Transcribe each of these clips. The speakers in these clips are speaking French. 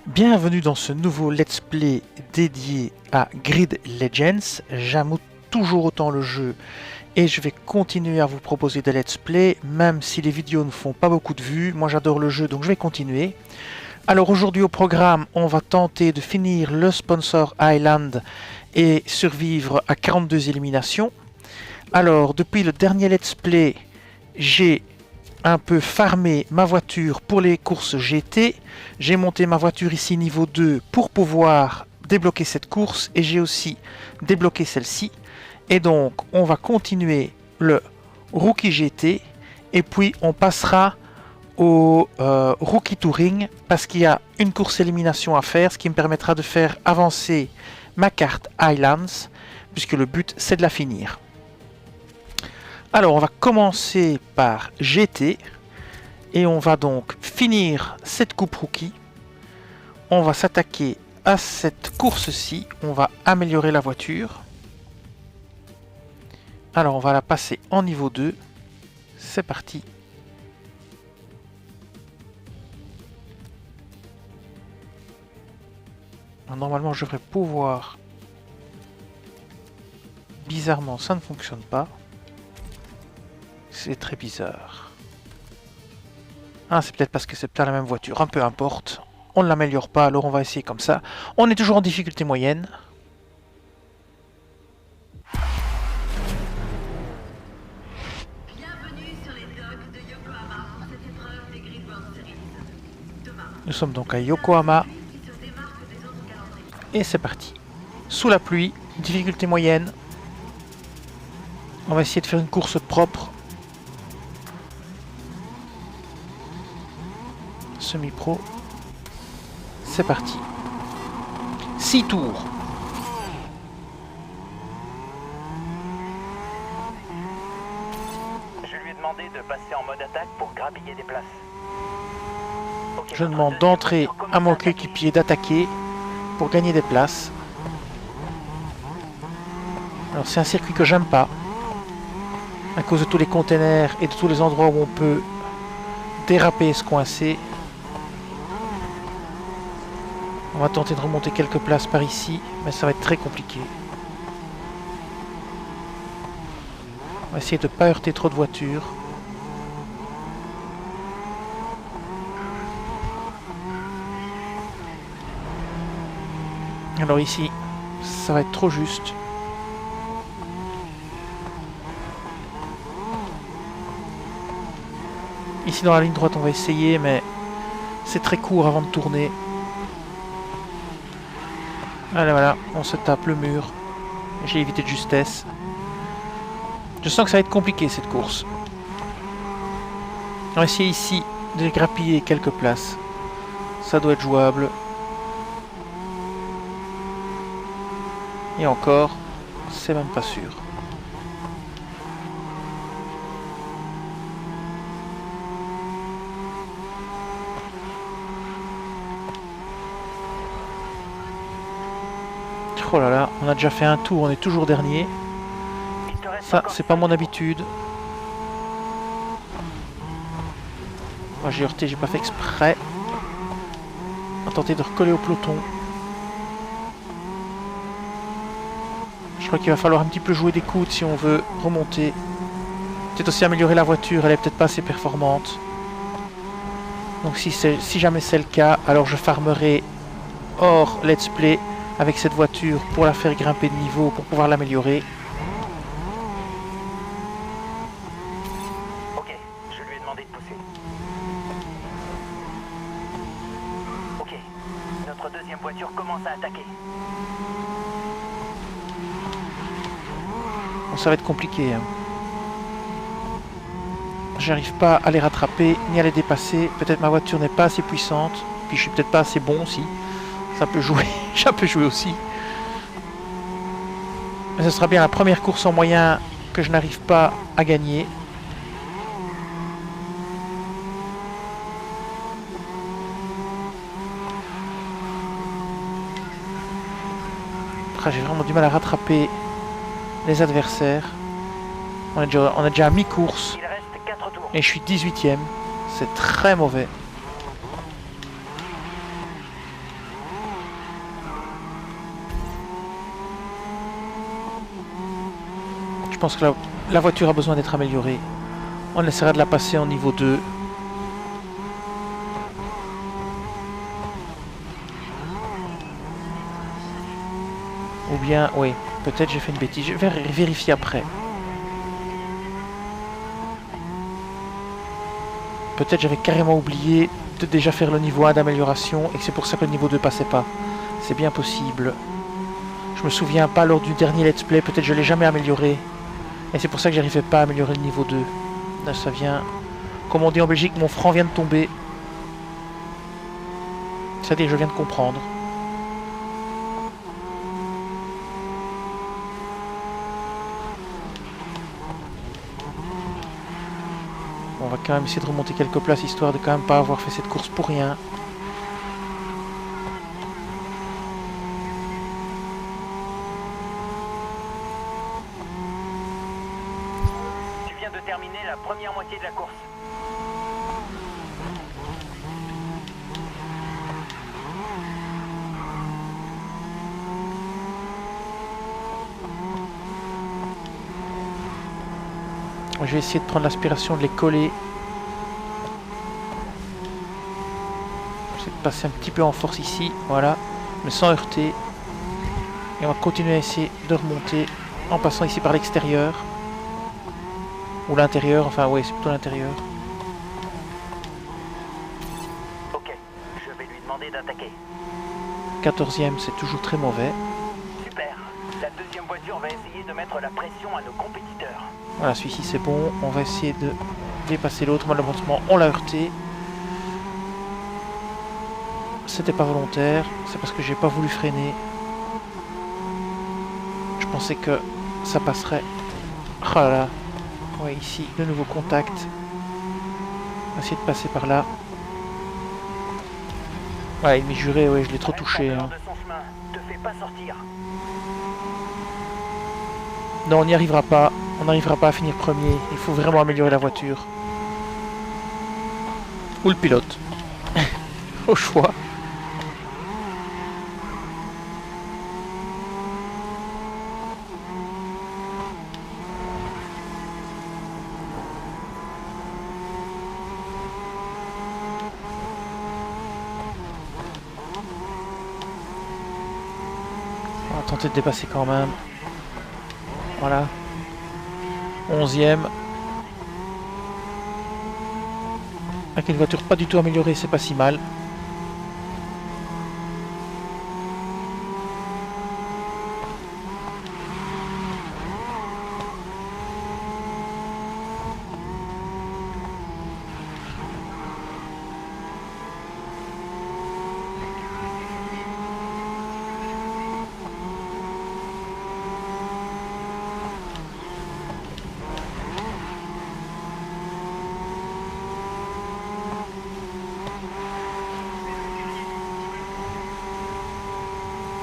Bienvenue dans ce nouveau let's play dédié à Grid Legends. J'aime toujours autant le jeu et je vais continuer à vous proposer des let's play, même si les vidéos ne font pas beaucoup de vues. Moi j'adore le jeu, donc je vais continuer. Alors aujourd'hui au programme, on va tenter de finir le Sponsor Island et survivre à 42 éliminations. Alors depuis le dernier let's play, j'ai un peu farmé ma voiture pour les courses GT. J'ai monté ma voiture ici niveau 2 pour pouvoir débloquer cette course et j'ai aussi débloqué celle-ci. Et donc on va continuer le Rookie GT et puis on passera au Rookie Touring parce qu'il y a une course élimination à faire, ce qui me permettra de faire avancer ma carte Highlands puisque le but c'est de la finir. Alors on va commencer par GT et on va donc finir cette coupe rookie. On va s'attaquer à cette course-ci, on va améliorer la voiture. Alors on va la passer en niveau 2, c'est parti. Normalement je devrais pouvoir... Bizarrement ça ne fonctionne pas. C'est très bizarre. Ah, c'est peut-être parce que c'est peut-être la même voiture. Peu importe. On ne l'améliore pas, alors on va essayer comme ça. On est toujours en difficulté moyenne. Bienvenue sur les docks de Yokohama pour cette épreuve des Grid World Series. Nous sommes donc à Yokohama. Et c'est parti. Sous la pluie, difficulté moyenne. On va essayer de faire une course propre. Semi-pro. C'est parti. 6 tours. Je lui ai demandé de passer en mode attaque pour grappiller des places. Okay, je demande d'entrer à mon coéquipier d'attaquer pour gagner des places. Alors c'est un circuit que j'aime pas. À cause de tous les containers et de tous les endroits où on peut déraper et se coincer. On va tenter de remonter quelques places par ici, mais ça va être très compliqué. On va essayer de ne pas heurter trop de voitures. Alors ici, ça va être trop juste. Ici dans la ligne droite on va essayer, mais c'est très court avant de tourner. Allez voilà, on se tape le mur. J'ai évité de justesse. Je sens que ça va être compliqué cette course. On va essayer ici de grappiller quelques places. Ça doit être jouable. Et encore, c'est même pas sûr. Oh là là, on a déjà fait un tour, on est toujours dernier. Ça, c'est pas mon habitude. Moi, j'ai heurté, j'ai pas fait exprès. On va tenter de recoller au peloton. Je crois qu'il va falloir un petit peu jouer des coudes si on veut remonter. Peut-être aussi améliorer la voiture, elle est peut-être pas assez performante. Donc si jamais c'est le cas, alors je farmerai hors let's play avec cette voiture pour la faire grimper de niveau, pour pouvoir l'améliorer. Ok, je lui ai demandé de pousser. Ok, notre deuxième voiture commence à attaquer. Bon, ça va être compliqué. Hein. J'arrive pas à les rattraper, ni à les dépasser. Peut-être ma voiture n'est pas assez puissante, puis je suis peut-être pas assez bon aussi. Ça peut jouer, ça peut jouer aussi. Mais ce sera bien la première course en moyen que je n'arrive pas à gagner. J'ai vraiment du mal à rattraper les adversaires. On est déjà à mi-course. Il reste 4 tours. Et je suis 18ème. C'est très mauvais. je pense que la voiture a besoin d'être améliorée. On essaiera de la passer en niveau 2. Ou bien, oui, peut-être j'ai fait une bêtise. Je vais vérifier après. Peut-être j'avais carrément oublié de déjà faire le niveau 1 d'amélioration et que c'est pour ça que le niveau 2 passait pas. C'est bien possible. Je me souviens pas lors du dernier let's play, peut-être je l'ai jamais amélioré. Et c'est pour ça que j'arrivais pas à améliorer le niveau 2. Là ça vient... Comme on dit en Belgique, mon franc vient de tomber. C'est-à-dire que je viens de comprendre. On va quand même essayer de remonter quelques places, histoire de quand même pas avoir fait cette course pour rien. Tu viens de terminer la première moitié de la course. Je vais essayer de prendre l'aspiration, de les coller. J'essaie de passer un petit peu en force ici, voilà, mais sans heurter. Et on va continuer à essayer de remonter en passant ici par l'extérieur. Ou l'intérieur, enfin oui, c'est plutôt l'intérieur. Ok, je vais lui demander d'attaquer. 14e, c'est toujours très mauvais. Super. La deuxième voiture va essayer de mettre la pression à nos compétiteurs. Voilà, celui-ci c'est bon. On va essayer de dépasser l'autre. Malheureusement, on l'a heurté. C'était pas volontaire. C'est parce que j'ai pas voulu freiner. Je pensais que ça passerait. Oh là là. Ouais, ici, de nouveau contact. On va essayer de passer par là. Ouais, il m'est juré, ouais, je l'ai trop touché. Hein. De son chemin. Te fais pas sortir. Non, on n'y arrivera pas. On n'arrivera pas à finir premier. Il faut vraiment améliorer la voiture. Ou le pilote. Au choix. On va tenter de dépasser quand même. Voilà. 11e. Avec une voiture pas du tout améliorée, c'est pas si mal.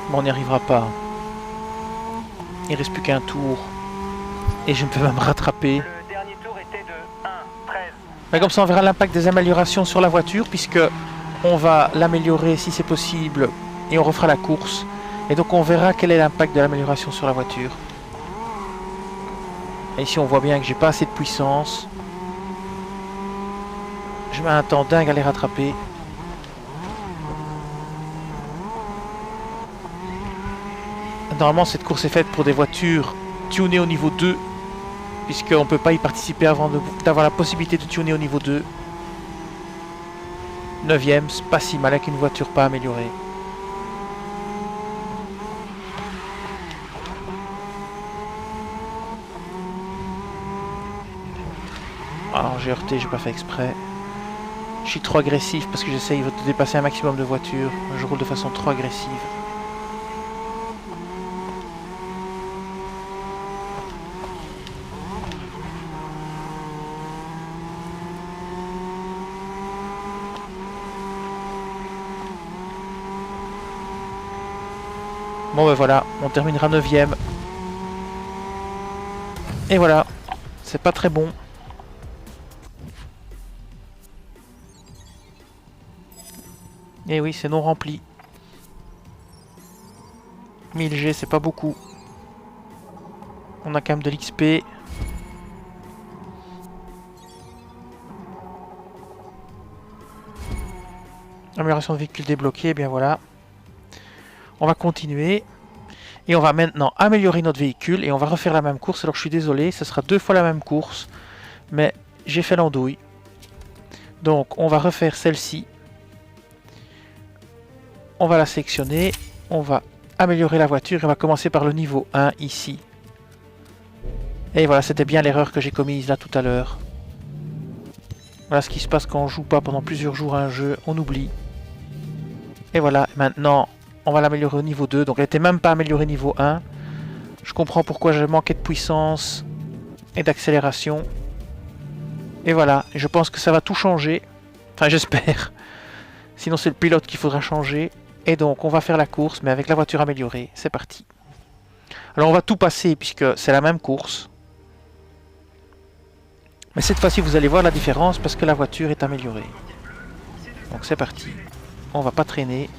Bon, on n'y arrivera pas. Il reste plus qu'un tour. Et je ne peux pas me rattraper. Le dernier tour était de 1,13. Mais comme ça, on verra l'impact des améliorations sur la voiture, puisque on va l'améliorer si c'est possible, et on refera la course. Et donc on verra quel est l'impact de l'amélioration sur la voiture. Et ici, on voit bien que j'ai pas assez de puissance. Je mets un temps dingue à les rattraper. Normalement, cette course est faite pour des voitures tunées au niveau 2, puisqu'on ne peut pas y participer avant d'avoir la possibilité de tuner au niveau 2. 9e, c'est pas si mal avec une voiture pas améliorée. Alors j'ai heurté, j'ai pas fait exprès. Je suis trop agressif parce que j'essaye de dépasser un maximum de voitures. Je roule de façon trop agressive. Bon ben voilà, on terminera 9e. Et voilà, c'est pas très bon. Et oui, c'est non rempli. 1000 G, c'est pas beaucoup. On a quand même de l'XP. Amélioration de véhicule débloquée, bien voilà. On va continuer. Et on va maintenant améliorer notre véhicule et on va refaire la même course. Alors je suis désolé, ce sera 2 fois la même course. Mais j'ai fait l'andouille. Donc on va refaire celle-ci. On va la sélectionner. On va améliorer la voiture. On va commencer par le niveau 1 ici. Et voilà, c'était bien l'erreur que j'ai commise là tout à l'heure. Voilà ce qui se passe quand on joue pas pendant plusieurs jours à un jeu. On oublie. Et voilà, maintenant... On va l'améliorer au niveau 2. Donc elle n'était même pas améliorée niveau 1. Je comprends pourquoi je manquais de puissance et d'accélération. Et voilà. Et je pense que ça va tout changer. Enfin j'espère. Sinon c'est le pilote qu'il faudra changer. Et donc on va faire la course mais avec la voiture améliorée. C'est parti. Alors on va tout passer puisque c'est la même course. Mais cette fois-ci vous allez voir la différence parce que la voiture est améliorée. Donc c'est parti. On va pas traîner.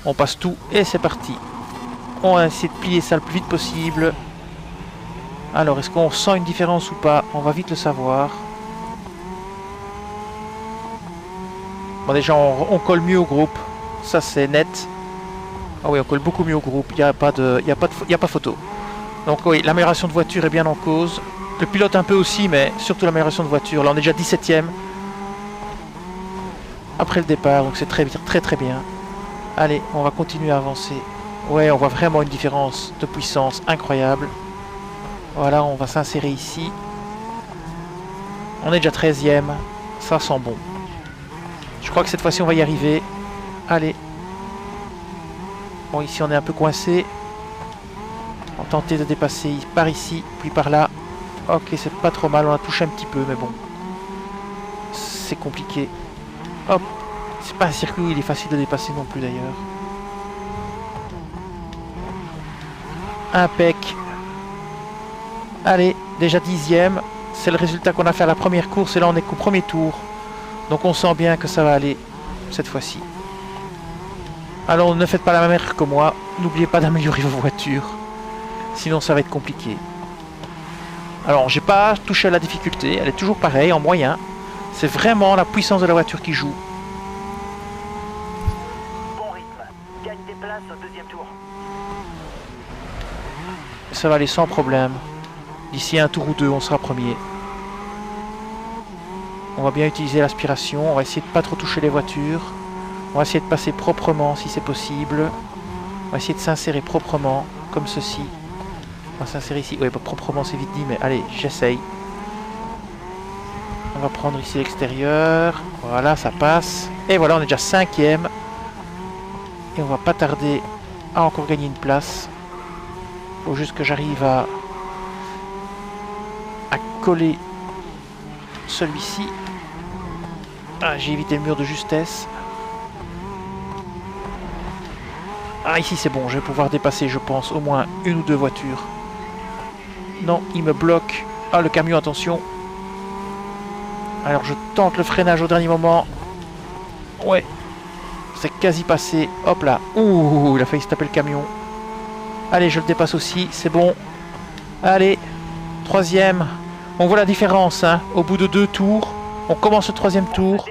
On passe tout et c'est parti. On va essayer de plier ça le plus vite possible. Alors, est-ce qu'on sent une différence ou pas? On va vite le savoir. Bon, déjà, on colle mieux au groupe. Ça, c'est net. Ah oui, on colle beaucoup mieux au groupe. Il n'y a pas photo. Donc oui, l'amélioration de voiture est bien en cause. Le pilote un peu aussi, mais surtout l'amélioration de voiture. Là, on est déjà 17ème. Après le départ, donc c'est très bien. Allez, on va continuer à avancer. Ouais, on voit vraiment une différence de puissance incroyable. Voilà, on va s'insérer ici. On est déjà 13ème. Ça sent bon. Je crois que cette fois-ci, on va y arriver. Allez. Bon, ici, on est un peu coincé. On va tenter de dépasser par ici, puis par là. Ok, c'est pas trop mal. On a touché un petit peu, mais bon. C'est compliqué. Hop. C'est pas un circuit où il est facile de dépasser non plus d'ailleurs. Impec. Allez, déjà 10ème. C'est le résultat qu'on a fait à la première course et là on est qu'au premier tour. Donc on sent bien que ça va aller cette fois-ci. Alors ne faites pas la même erreur que moi. N'oubliez pas d'améliorer vos voitures. Sinon ça va être compliqué. Alors j'ai pas touché à la difficulté. Elle est toujours pareille, en moyen. C'est vraiment la puissance de la voiture qui joue. Au deuxième tour. Ça va aller sans problème. D'ici un tour ou deux, on sera premier. On va bien utiliser l'aspiration. On va essayer de pas trop toucher les voitures. On va essayer de passer proprement si c'est possible. On va essayer de s'insérer proprement, comme ceci. On va s'insérer ici. Oui, pas proprement, c'est vite dit, mais allez, j'essaye. On va prendre ici l'extérieur. Voilà, ça passe. Et voilà, on est déjà 5ème. Et on va pas tarder à encore gagner une place. Faut juste que j'arrive à coller celui-ci. Ah, j'ai évité le mur de justesse. Ah, ici c'est bon, je vais pouvoir dépasser, je pense, au moins une ou deux voitures. Non, il me bloque. Ah, le camion, attention. Alors je tente le freinage au dernier moment. Ouais. C'est quasi passé. Hop là. Ouh, il a failli se taper le camion. Allez, je le dépasse aussi. C'est bon. Allez. 3ème. On voit la différence. Hein. Au bout de 2 tours. On commence le 3ème tour.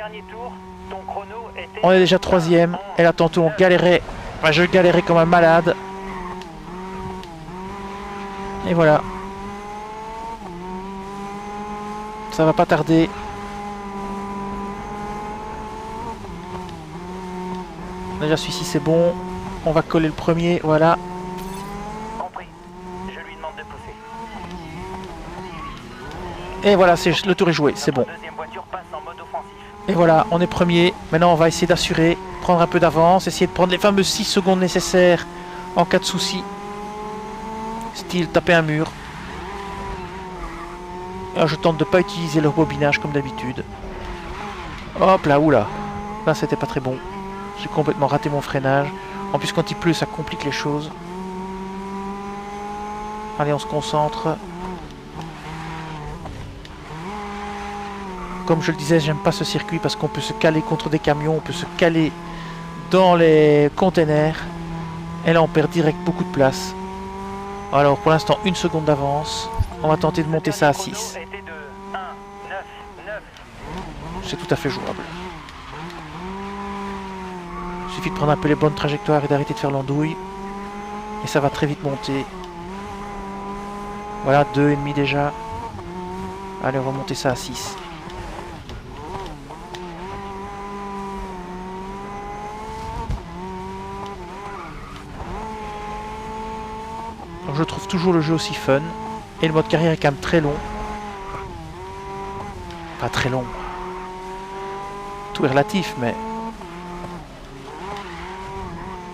On est déjà 3ème. Et là, tantôt, on galérait. Enfin, je galérais comme un malade. Et voilà. Ça va pas tarder. Déjà celui-ci c'est bon. On va coller le premier, voilà. Compris. Je lui demande de pousser. Et voilà, le tour est joué, c'est bon. Deuxième voiture passe en mode offensif. Et voilà, on est premier. Maintenant on va essayer d'assurer, prendre un peu d'avance, essayer de prendre les fameuses 6 secondes nécessaires en cas de souci. Style taper un mur. Et là, je tente de ne pas utiliser le rebobinage comme d'habitude. Hop là, oula. Là c'était pas très bon. J'ai complètement raté mon freinage. En plus quand il pleut ça complique les choses. Allez, on se concentre. Comme je le disais, j'aime pas ce circuit parce qu'on peut se caler contre des camions, on peut se caler dans les containers. Et là on perd direct beaucoup de place. Alors pour l'instant, 1 seconde d'avance. On va tenter de monter ça à 6. C'est tout à fait jouable. Il suffit de prendre un peu les bonnes trajectoires et d'arrêter de faire l'andouille. Et ça va très vite monter. Voilà, 2,5 déjà. Allez, on va monter ça à 6. Donc je trouve toujours le jeu aussi fun. Et le mode carrière est quand même très long. Pas très long. Tout est relatif, mais...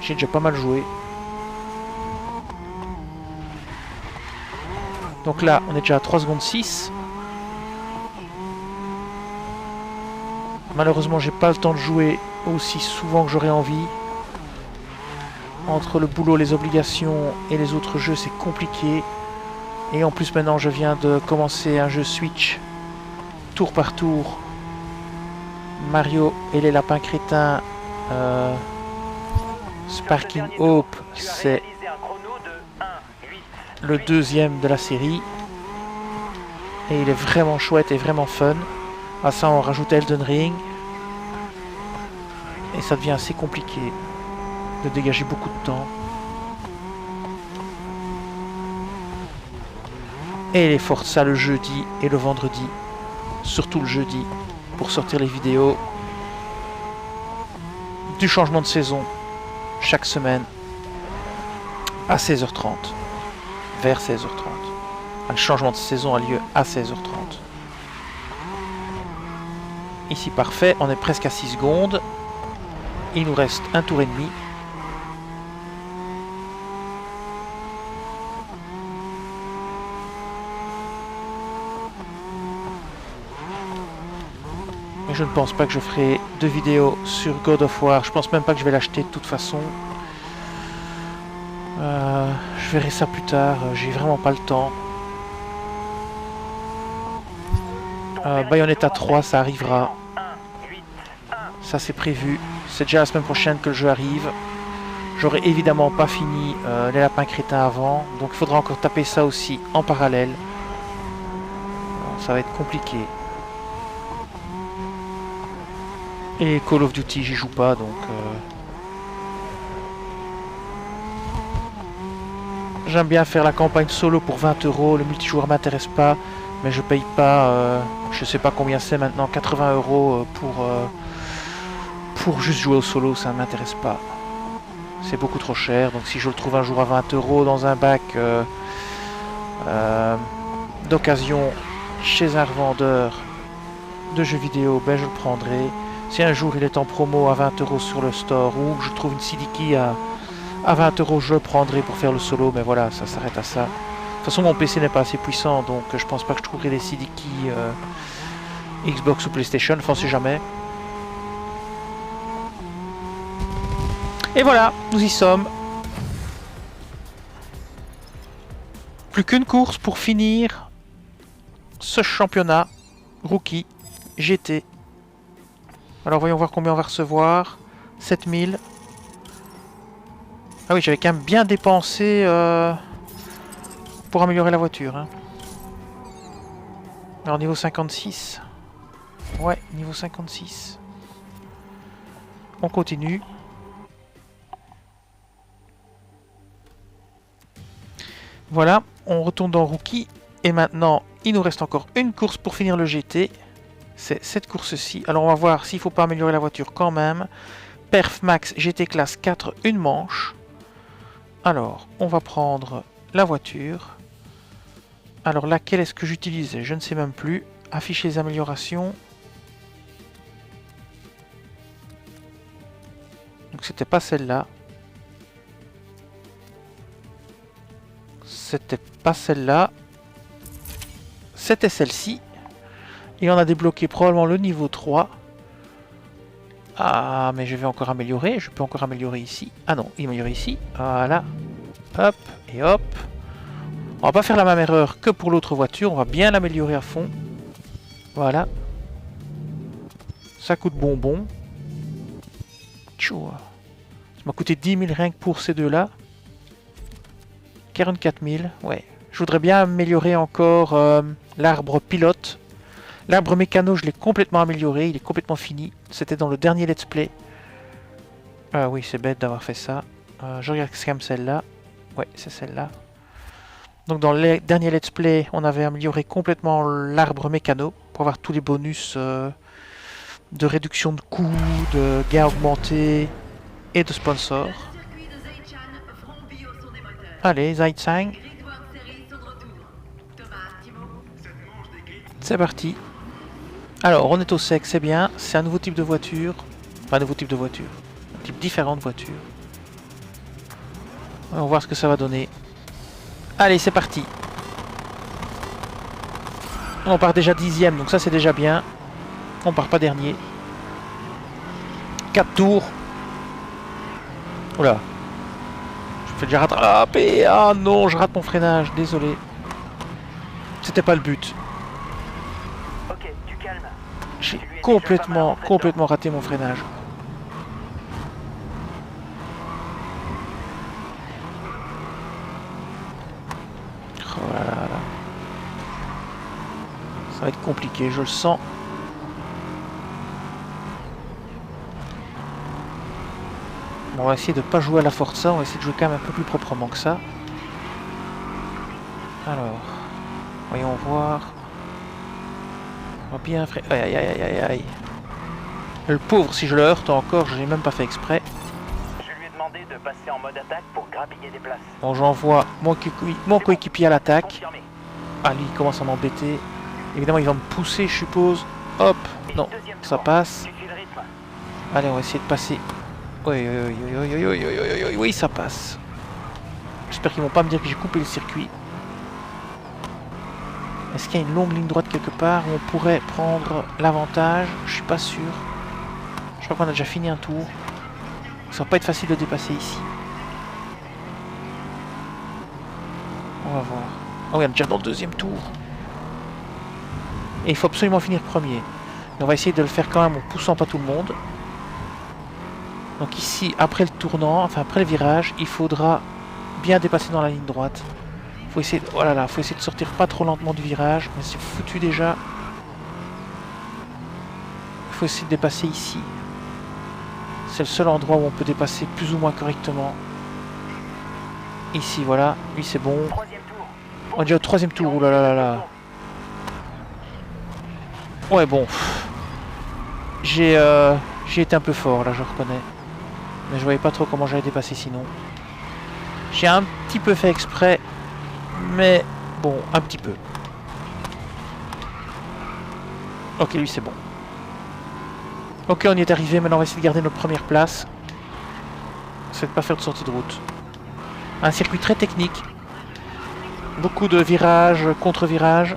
j'ai déjà pas mal joué. Donc là, on est déjà à 3 secondes 6. Malheureusement, j'ai pas le temps de jouer aussi souvent que j'aurais envie. Entre le boulot, les obligations et les autres jeux, c'est compliqué. Et en plus, maintenant, je viens de commencer un jeu Switch. Tour par tour. Mario et les lapins crétins. Sparking Hope, c'est le 2e de la série. Et il est vraiment chouette et vraiment fun. À ça, on rajoute Elden Ring. Et ça devient assez compliqué de dégager beaucoup de temps. Et les Forza le jeudi et le vendredi. Surtout le jeudi. Pour sortir les vidéos. Du changement de saison. Chaque semaine. À 16h30. Vers 16h30. Le changement de saison a lieu à 16h30. Ici parfait, on est presque à 6 secondes. Il nous reste un tour et demi. Mais je ne pense pas que je ferai de vidéo sur God of War. Je pense même pas que je vais l'acheter de toute façon. Je verrai ça plus tard, j'ai vraiment pas le temps. Bayonetta 3, ça arrivera. Ça c'est prévu. C'est déjà la semaine prochaine que le jeu arrive. J'aurai évidemment pas fini les lapins crétins avant. Donc il faudra encore taper ça aussi en parallèle. Alors, ça va être compliqué. Et Call of Duty, j'y joue pas donc... J'aime bien faire la campagne solo pour 20 €. Le multijoueur m'intéresse pas. Mais je paye pas, je sais pas combien c'est maintenant, 80 € pour juste jouer au solo, ça ne m'intéresse pas. C'est beaucoup trop cher, donc si je le trouve un jour à 20 € dans un bac d'occasion chez un revendeur de jeux vidéo, ben je le prendrai. Si un jour il est en promo à 20 € sur le store ou que je trouve une CD key à 20 €, je le prendrai pour faire le solo, mais voilà, ça s'arrête à ça. De toute façon, mon PC n'est pas assez puissant, donc je pense pas que je trouverai des CD keys Xbox ou PlayStation, enfin on sait jamais. Et voilà, nous y sommes. Plus qu'une course pour finir ce championnat rookie GT. Alors voyons voir combien on va recevoir. 7000. Ah oui, j'avais quand même bien dépensé... pour améliorer la voiture. Hein. Alors niveau 56. Ouais, niveau 56. On continue. Voilà, on retourne dans Rookie. Et maintenant, il nous reste encore une course pour finir le GT. C'est cette course-ci. Alors on va voir s'il ne faut pas améliorer la voiture quand même. Perf Max GT classe 4, une manche. Alors, on va prendre la voiture. Alors laquelle est-ce que j'utilisais? Je ne sais même plus. Afficher les améliorations. Donc c'était pas celle-là. C'était pas celle-là. C'était celle-ci. Et on a débloqué probablement le niveau 3. Ah, mais je vais encore améliorer. Je peux encore améliorer ici. Ah non, améliorer ici. Voilà. Hop et hop. On va pas faire la même erreur que pour l'autre voiture. On va bien l'améliorer à fond. Voilà. Ça coûte bonbon. Tchou. Ça m'a coûté 10 000 rien que pour ces deux-là. 44 000, ouais. Je voudrais bien améliorer encore l'arbre pilote. L'arbre mécano, je l'ai complètement amélioré, il est complètement fini. C'était dans le dernier let's play. Ah oui, c'est bête d'avoir fait ça. Je regarde quand même celle-là. Ouais, c'est celle-là. Donc dans le dernier let's play, on avait amélioré complètement l'arbre mécano pour avoir tous les bonus de réduction de coûts, de gains augmentés et de sponsors. Le circuit de Zeichan Front Bio sont des moteurs. Allez, Zaitzang, Grid World Series sont de retour. Thomas, Timo, c'est parti. Alors, on est au sec, c'est bien. C'est un nouveau type de voiture. Enfin, un nouveau type de voiture. Un type différent de voiture. On va voir ce que ça va donner. Allez, c'est parti. On part déjà 10e, donc ça c'est déjà bien. On part pas dernier. 4 tours. Oula. Je me fais déjà rattraper. Ah non, je rate mon freinage, désolé. C'était pas le but. Ok, tu calmes. J'ai Tu lui es déjà complètement, pas mal rentré complètement raté mon freinage. Oh là là là. Ça va être compliqué, je le sens. Bon, on va essayer de pas jouer à la Forza, on va essayer de jouer quand même un peu plus proprement que ça. Alors, voyons voir. On va bien freiner. Aïe aïe aïe aïe aïe. Le pauvre, si je le heurte encore, je n'ai même pas fait exprès. Je lui ai demandé de passer en mode attaque pour grappiller des places. Bon, j'envoie mon coéquipier à l'attaque. Confirmé. Ah, lui, il commence à m'embêter. Évidemment, il va me pousser, je suppose. Hop, Et non, deuxième ça tour. passe. Tu suis le rythme. Allez, on va essayer de passer. Oui, oui, oui, oui, oui, oui, oui, oui, oui, oui, ça passe. J'espère qu'ils vont pas me dire que j'ai coupé le circuit. Est-ce qu'il y a une longue ligne droite quelque part où on pourrait prendre l'avantage? Je suis pas sûr. Je crois qu'on a déjà fini un tour. Ça va pas être facile de dépasser ici. On va voir. Ah oui, on est déjà dans le deuxième tour. Et il faut absolument finir premier. Mais on va essayer de le faire quand même en poussant pas tout le monde. Donc ici, après le tournant, enfin après le virage, il faudra bien dépasser dans la ligne droite. Faut essayer de, oh là là, faut essayer de sortir pas trop lentement du virage, mais c'est foutu déjà. Il faut essayer de dépasser ici. C'est le seul endroit où on peut dépasser plus ou moins correctement. Ici, voilà. Lui, c'est bon. Troisième tour. On est déjà au troisième tour. Ouh là là là là. Ouais, bon. J'ai été un peu fort, là, je reconnais. Mais je voyais pas trop comment j'allais dépasser sinon. J'ai un petit peu fait exprès. Mais bon, un petit peu. Ok, lui, c'est bon. Ok, on y est arrivé. Maintenant, on va essayer de garder notre première place. C'est de pas faire de sortie de route. Un circuit très technique. Beaucoup de virages, contre-virages.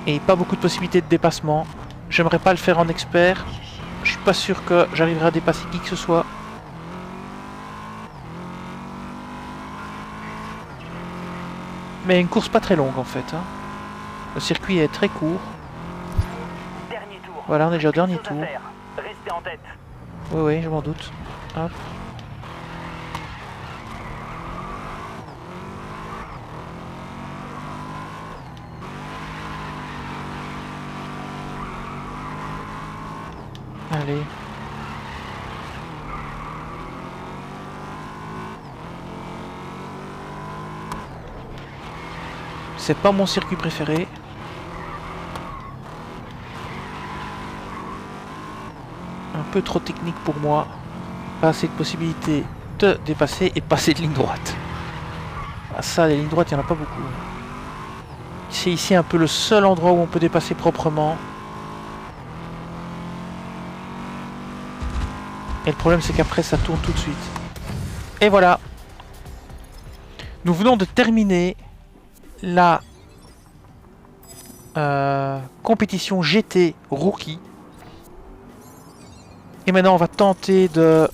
Et pas beaucoup de possibilités de dépassement. J'aimerais pas le faire en expert. Je suis pas sûr que j'arriverai à dépasser qui que ce soit. Mais une course pas très longue en fait. Hein. Le circuit est très court. Dernier tour. Voilà, on est déjà au dernier Chose à tour. faire. Restez en tête. Oui, oui, je m'en doute. Hop. Allez. C'est pas mon circuit préféré. Un peu trop technique pour moi. Pas assez de possibilités de dépasser et passer de ligne droite. Ah, ça, les lignes droites, il n'y en a pas beaucoup. C'est ici un peu le seul endroit où on peut dépasser proprement. Et le problème, c'est qu'après, ça tourne tout de suite. Et voilà. Nous venons de terminer la compétition GT Rookie. Et maintenant, on va tenter de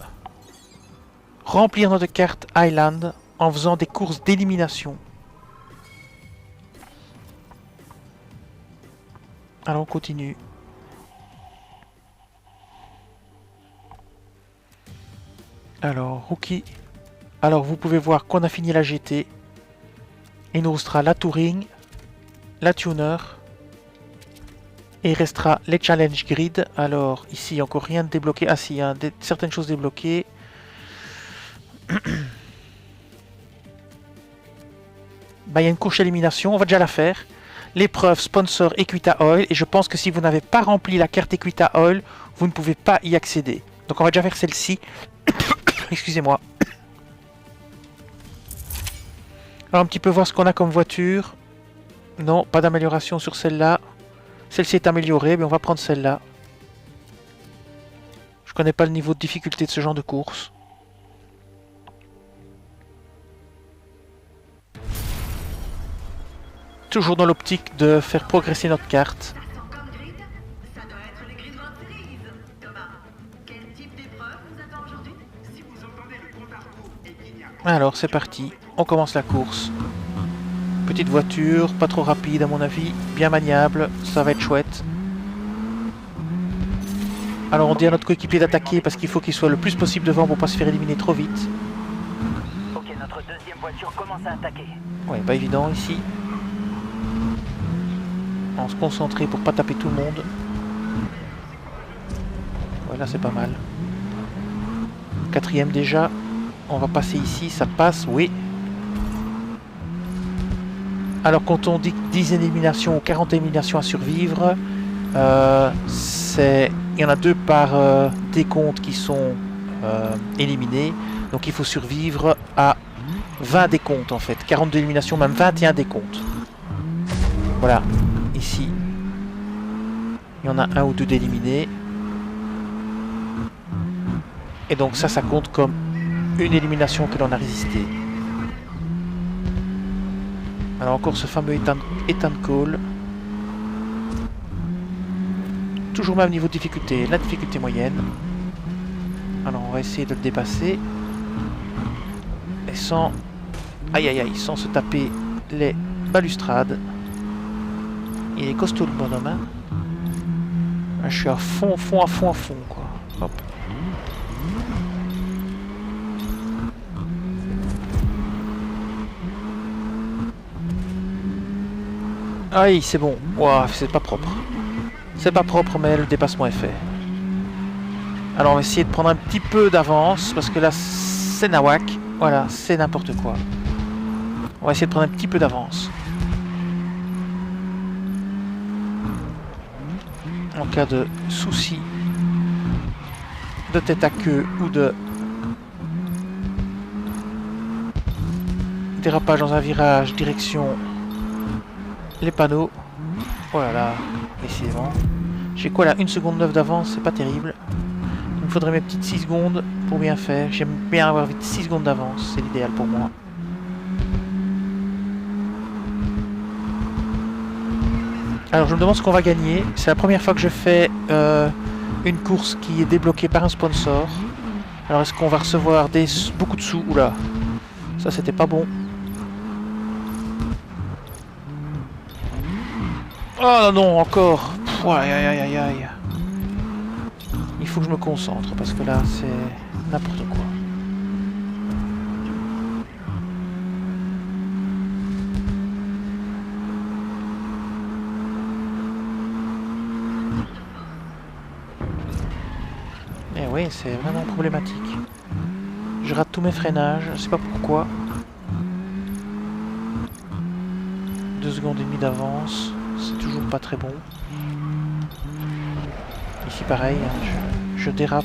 remplir notre carte Island en faisant des courses d'élimination. Alors, on continue. Alors, Rookie. Alors vous pouvez voir qu'on a fini la GT. Il nous restera la Touring, la Tuner. Et il restera les Challenge Grid. Alors ici encore rien de débloqué. Ah si, hein, certaines choses débloquées. Bah, il y a une course élimination, on va déjà la faire. L'épreuve sponsor Equita Oil. Et je pense que si vous n'avez pas rempli la carte Equita Oil, vous ne pouvez pas y accéder. Donc on va déjà faire celle-ci. Excusez-moi. Alors un petit peu voir ce qu'on a comme voiture. Non, pas d'amélioration sur celle-là. Celle-ci est améliorée, mais on va prendre celle-là. Je connais pas le niveau de difficulté de ce genre de course. Toujours dans l'optique de faire progresser notre carte. Ça sent comme grid. Ça doit être les Grid World Series. Thomas, quel type d'épreuve vous attend aujourd'hui? Si vous entendez le compte à rebours et qu'il y a... Alors c'est parti, on commence la course. Petite voiture, pas trop rapide à mon avis, bien maniable, ça va être chouette. Alors on dit à notre coéquipier d'attaquer parce qu'il faut qu'il soit le plus possible devant pour pas se faire éliminer trop vite. Ok, notre deuxième voiture commence à attaquer. Ouais, pas évident ici. On se concentrer pour pas taper tout le monde. Voilà, c'est pas mal. Quatrième déjà. On va passer ici, ça passe, oui. Alors quand on dit 10 éliminations ou 40 éliminations à survivre, il y en a 2 par décompte qui sont éliminés. Donc il faut survivre à 20 décomptes en fait. 42 éliminations, même 21 décomptes. Voilà, ici. Il y en a 1 ou 2 d'éliminés. Et donc ça compte comme une élimination que l'on a résisté. Alors encore ce fameux Ethan Cole. Toujours même niveau de difficulté, la difficulté moyenne. Alors on va essayer de le dépasser. Et sans... Aïe aïe aïe, sans se taper les balustrades. Il est costaud le bonhomme, hein. Là, je suis à fond quoi. Hop. Aïe, c'est bon. Ouah, c'est pas propre. C'est pas propre, mais le dépassement est fait. Alors on va essayer de prendre un petit peu d'avance, parce que là, c'est nawak. Voilà, c'est n'importe quoi. On va essayer de prendre un petit peu d'avance. En cas de souci de tête à queue ou de dérapage dans un virage, direction les panneaux. Oh là là, décidément. J'ai quoi là, 1 seconde 9 d'avance, c'est pas terrible. Il me faudrait mes petites 6 secondes pour bien faire. J'aime bien avoir vite 6 secondes d'avance, c'est l'idéal pour moi. Alors je me demande ce qu'on va gagner. C'est la première fois que je fais une course qui est débloquée par un sponsor. Alors est-ce qu'on va recevoir beaucoup de sous? Oula, ça c'était pas bon. Oh non, encore. Pff, aïe aïe aïe aïe aïe. Il faut que je me concentre parce que là c'est n'importe quoi. Eh oui, c'est vraiment problématique. Je rate tous mes freinages, je sais pas pourquoi. 2 secondes et demie d'avance, c'est toujours pas très bon. Ici pareil, hein, je dérape.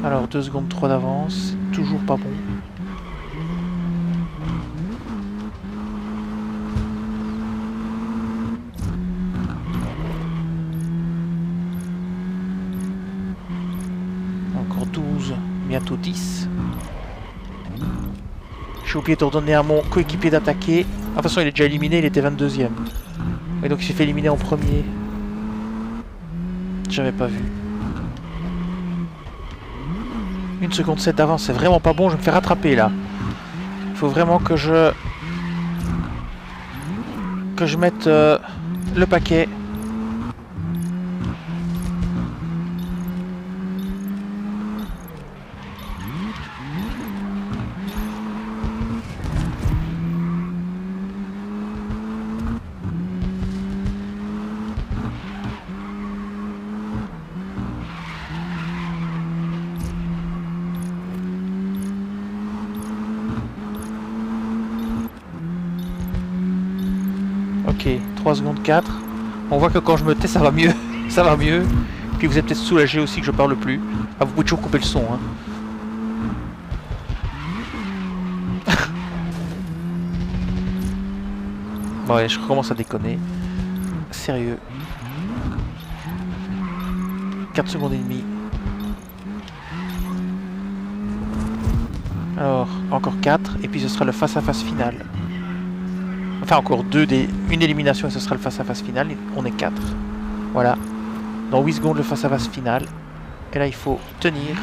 Alors 2 secondes 3 d'avance, c'est toujours pas bon. Encore 12, bientôt 10. J'ai oublié de redonner à mon coéquipier d'attaquer. De toute façon, il est déjà éliminé, il était 22e. Et donc il s'est fait éliminer en premier. J'avais pas vu. 1 seconde 7 d'avance, c'est vraiment pas bon, je me fais rattraper là. Il faut vraiment que je mette le paquet. Ok, 3 secondes 4. On voit que quand je me tais, ça va mieux. Ça va mieux. Puis vous êtes peut-être soulagé aussi que je parle plus. Ah, vous pouvez toujours couper le son. Hein. Bon, ouais, je recommence à déconner. Sérieux. 4 secondes et demie. Alors, encore 4. Et puis ce sera le face-à-face final. Enfin, encore une élimination et ce sera le face-à-face final. On est 4. Voilà. Dans 8 secondes, le face-à-face final. Et là, il faut tenir.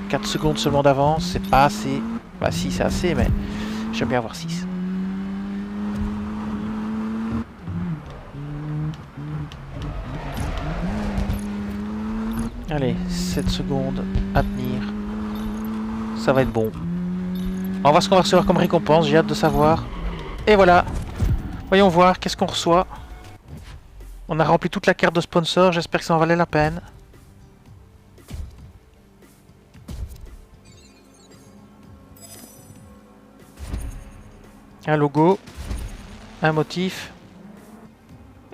4 secondes seulement d'avance. C'est pas assez. Bah si, c'est assez, mais j'aime bien avoir 6. Allez, 7 secondes à tenir. Ça va être bon. On va voir ce qu'on va recevoir comme récompense. J'ai hâte de savoir. Et voilà. Voyons voir qu'est-ce qu'on reçoit. On a rempli toute la carte de sponsor. J'espère que ça en valait la peine. Un logo. Un motif.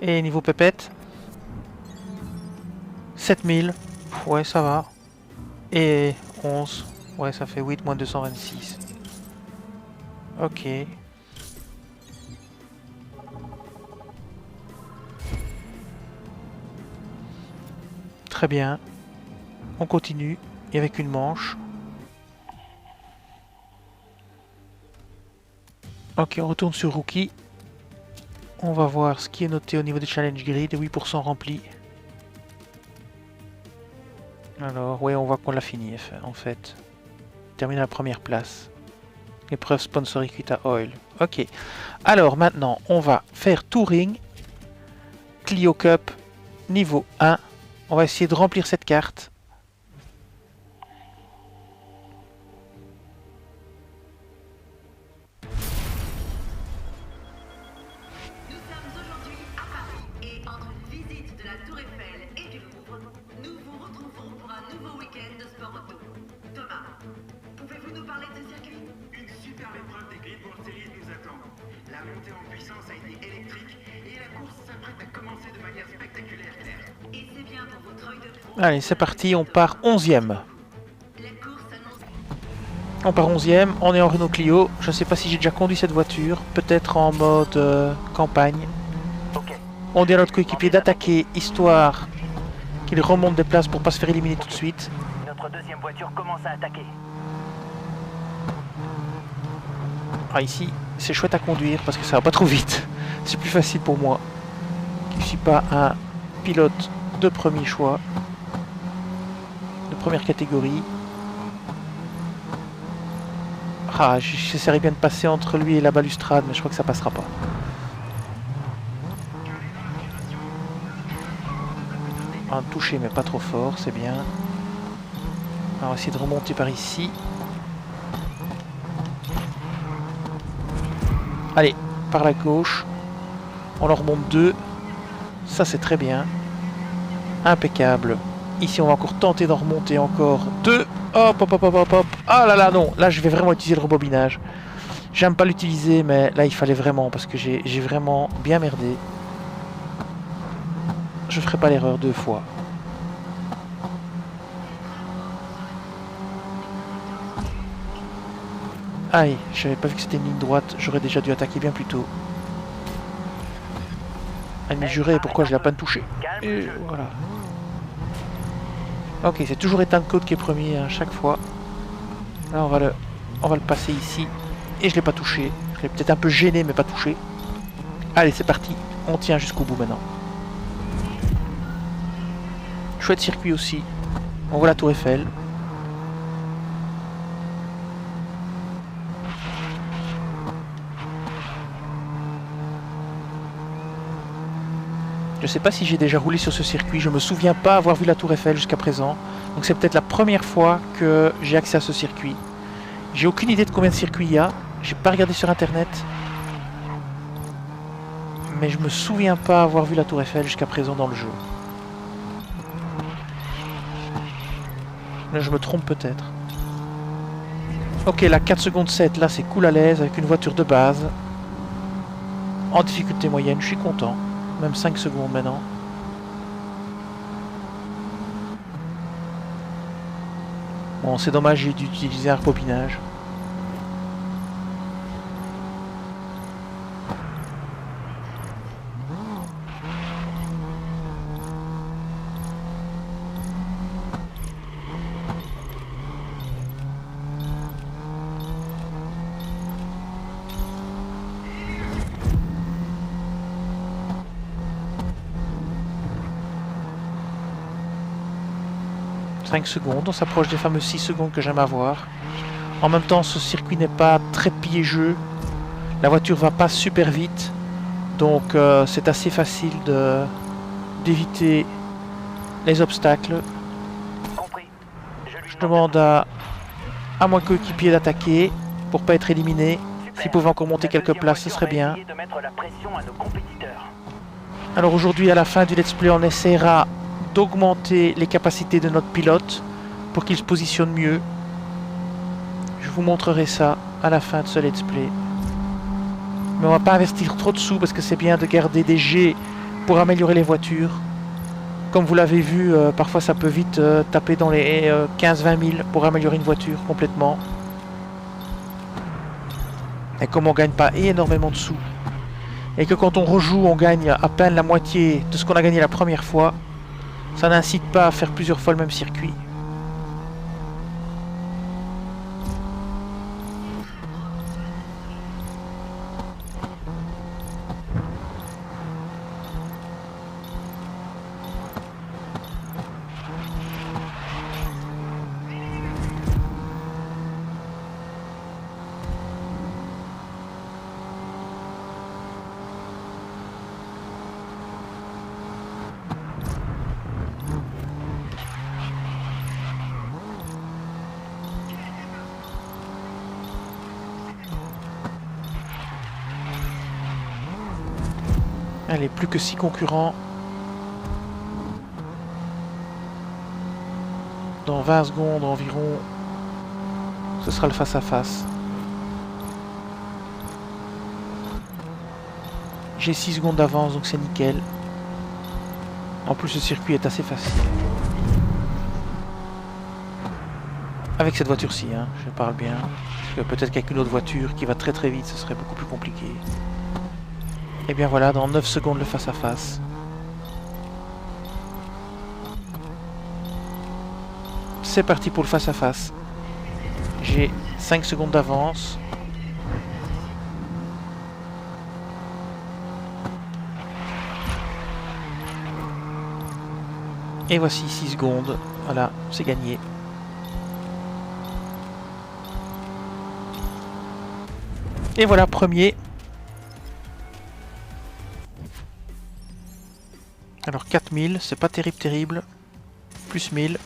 Et niveau pépette. 7000. Ouais, ça va. Et 11. Ouais, ça fait 8 moins 226. Ok. Très bien. On continue. Et avec une manche. Ok, on retourne sur Rookie. On va voir ce qui est noté au niveau des challenge grid. 8% rempli. Alors, ouais, on voit qu'on l'a fini, en fait. Terminé à la première place. Épreuve sponsor Equita Oil. Ok. Alors, maintenant, on va faire Touring. Clio Cup. Niveau 1. On va essayer de remplir cette carte. Nous sommes aujourd'hui à Paris et entre une visite de la Tour Eiffel et du Louvre, nous vous retrouvons pour un nouveau week-end de sport auto. Thomas, pouvez-vous nous parler de ce circuit? Une superbe épreuve des Grid World Series nous attend. La montée en puissance a été électrique et la course s'apprête à commencer de manière spectaculaire, Claire. Et c'est bien pour votre œil de pro. Allez, c'est parti, on part 11e. La course s'annonce. On part 11e, on est en Renault Clio. Je ne sais pas si j'ai déjà conduit cette voiture. Peut-être en mode campagne. Ok. On dit à notre coéquipier d'attaquer, histoire qu'il remonte des places pour pas se faire éliminer tout de suite. Notre deuxième voiture commence à attaquer. Ah, ici, c'est chouette à conduire parce que ça va pas trop vite. C'est plus facile pour moi, qui ne suis pas un pilote de premier choix, de première catégorie. Ah, j'essaierai bien de passer entre lui et la balustrade, mais je crois que ça passera pas. Un touché, mais pas trop fort, c'est bien. Alors, on va essayer de remonter par ici. Allez, par la gauche. On en remonte 2. Ça, c'est très bien. Impeccable. Ici, on va encore tenter d'en remonter encore 2. Hop, hop, hop, hop, hop, hop. Ah là là, non. Là, je vais vraiment utiliser le rebobinage. J'aime pas l'utiliser, mais là, il fallait vraiment, parce que j'ai vraiment bien merdé. Je ferai pas l'erreur 2 fois. Aïe, j'avais pas vu que c'était une ligne droite. J'aurais déjà dû attaquer bien plus tôt. Elle m'y jurait, pourquoi je l'ai à peine touché. Calme le Et jeu. voilà. Ok, c'est toujours Ethan Code qui est premier à chaque fois. Là, on va le passer ici. Et je l'ai pas touché. Je l'ai peut-être un peu gêné, mais pas touché. Allez, c'est parti. On tient jusqu'au bout maintenant. Chouette circuit aussi. On voit la Tour Eiffel. Je sais pas si j'ai déjà roulé sur ce circuit, je me souviens pas avoir vu la Tour Eiffel jusqu'à présent. Donc c'est peut-être la première fois que j'ai accès à ce circuit. J'ai aucune idée de combien de circuits il y a. J'ai pas regardé sur internet. Mais je me souviens pas avoir vu la Tour Eiffel jusqu'à présent dans le jeu. Là je me trompe peut-être. Ok, la 4 secondes 7, là c'est cool à l'aise avec une voiture de base. en difficulté moyenne, je suis content. Même 5 secondes maintenant. Bon, c'est dommage, j'ai dû utiliser un rebobinage. Secondes, on s'approche des fameux 6 secondes que j'aime avoir. En même temps, ce circuit n'est pas très piégeux. La voiture va pas super vite. Donc c'est assez facile d'éviter les obstacles. Je demande à mon coéquipier d'attaquer pour pas être éliminé. S'il pouvait encore monter quelques places, ce serait bien. Alors aujourd'hui, à la fin du let's play, on essaiera d'augmenter les capacités de notre pilote pour qu'il se positionne mieux. Je vous montrerai ça à la fin de ce let's play. Mais on va pas investir trop de sous parce que c'est bien de garder des G pour améliorer les voitures. Comme vous l'avez vu, parfois ça peut vite taper dans les 15-20 000 pour améliorer une voiture complètement. Et comme on gagne pas énormément de sous, et que quand on rejoue on gagne à peine la moitié de ce qu'on a gagné la première fois, ça n'incite pas à faire plusieurs fois le même circuit. Allez, plus que 6 concurrents. Dans 20 secondes environ, ce sera le face-à-face. J'ai 6 secondes d'avance, donc c'est nickel. En plus, le circuit est assez facile. Avec cette voiture-ci, hein, je parle bien. Parce que peut-être qu'avec une autre voiture qui va très très vite, ce serait beaucoup plus compliqué. Et bien voilà, dans 9 secondes le face-à-face. C'est parti pour le face-à-face. J'ai 5 secondes d'avance. Et voici 6 secondes. Voilà, c'est gagné. Et voilà, premier. Alors 4000, c'est pas terrible. Plus 1000.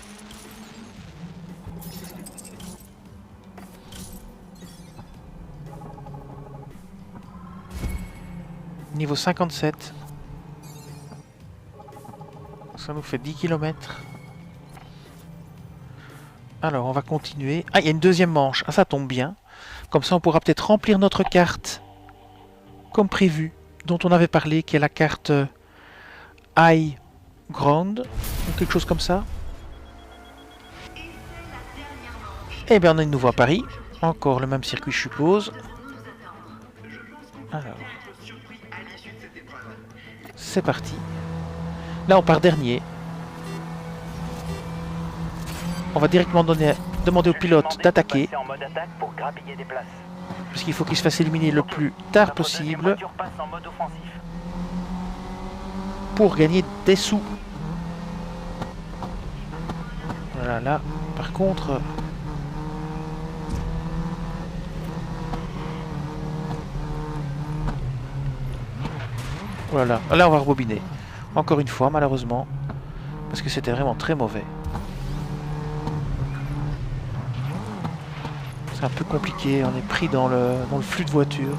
Niveau 57. Ça nous fait 10 km. Alors on va continuer. Ah, il y a une deuxième manche. Ah, ça tombe bien. Comme ça on pourra peut-être remplir notre carte comme prévu, dont on avait parlé, qui est la carte High Ground, ou quelque chose comme ça. Et bien on est de nouveau à Paris. Encore le même circuit, je suppose. Alors, c'est parti. Là on part dernier. On va directement demander au pilote d'attaquer. Parce qu'il faut qu'il se fasse éliminer le plus tard possible. Pour gagner des sous. Voilà, là, par contre... Voilà, là on va rebobiner. Encore une fois, malheureusement. Parce que c'était vraiment très mauvais. C'est un peu compliqué, on est pris dans le flux de voitures.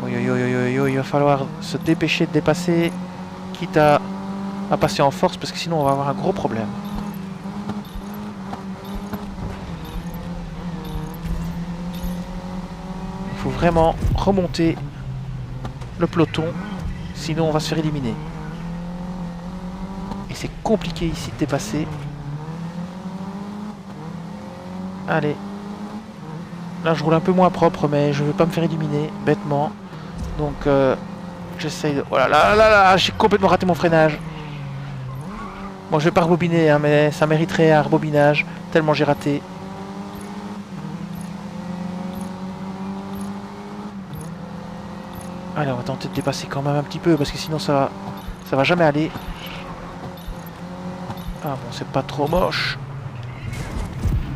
Oui, il va falloir se dépêcher de dépasser, quitte à passer en force, parce que sinon on va avoir un gros problème. Il faut vraiment remonter le peloton, sinon on va se faire éliminer. Et c'est compliqué ici de dépasser. Allez. Là je roule un peu moins propre, mais je ne veux pas me faire éliminer, bêtement. Donc j'essaye de... Oh là là là là, j'ai complètement raté mon freinage. Bon, je vais pas rebobiner, hein, mais ça mériterait un rebobinage, tellement j'ai raté. Allez, on va tenter de dépasser quand même un petit peu, parce que sinon ça va jamais aller. Ah bon, c'est pas trop moche.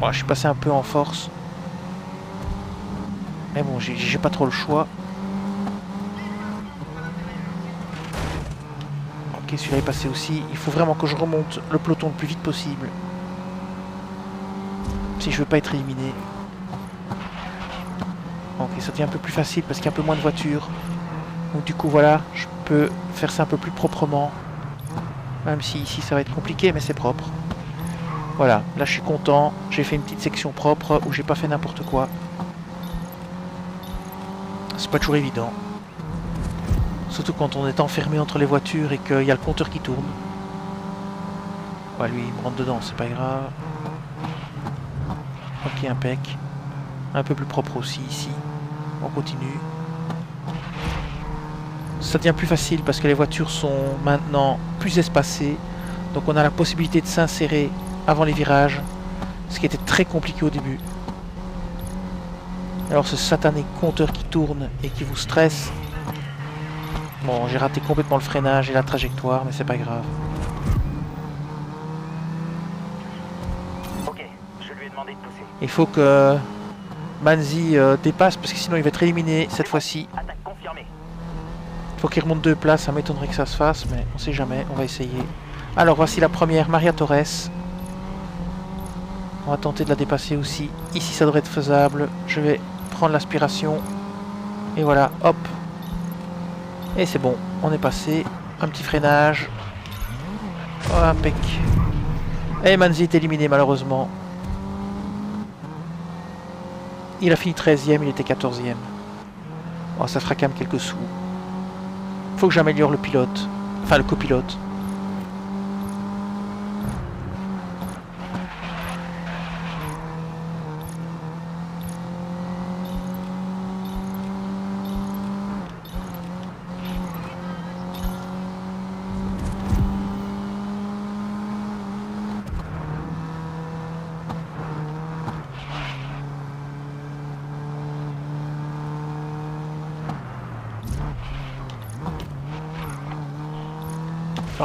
Bon, je suis passé un peu en force. Mais bon, j'ai pas trop le choix. Ok, celui-là est passé aussi. Il faut vraiment que je remonte le peloton le plus vite possible. Si je veux pas être éliminé. Ok, ça devient un peu plus facile parce qu'il y a un peu moins de voitures. Donc du coup, voilà, je peux faire ça un peu plus proprement. Même si ici ça va être compliqué, mais c'est propre. Voilà, là je suis content. J'ai fait une petite section propre où j'ai pas fait n'importe quoi. C'est pas toujours évident. Surtout quand on est enfermé entre les voitures et qu'il y a le compteur qui tourne. Ouais, lui il me rentre dedans, c'est pas grave. Ok, impec. Un peu plus propre aussi ici. On continue. Ça devient plus facile parce que les voitures sont maintenant plus espacées. Donc on a la possibilité de s'insérer avant les virages. Ce qui était très compliqué au début. Alors ce satané compteur qui tourne et qui vous stresse. Bon, j'ai raté complètement le freinage et la trajectoire, mais c'est pas grave. Ok, je lui ai demandé de pousser. Il faut que Manzi dépasse parce que sinon il va être éliminé cette fois-ci. Attaque confirmée. Il faut qu'il remonte 2 places, ça m'étonnerait que ça se fasse, mais on sait jamais, on va essayer. Alors voici la première, Maria Torres. On va tenter de la dépasser aussi. Ici ça devrait être faisable. Je vais prendre l'aspiration. Et voilà, hop. Et c'est bon, on est passé. Un petit freinage. Oh, impec. Et Manzi est éliminé malheureusement. Il a fini 13e, il était 14e. Oh, ça fera quand même quelques sous. Faut que j'améliore le pilote. Enfin, le copilote.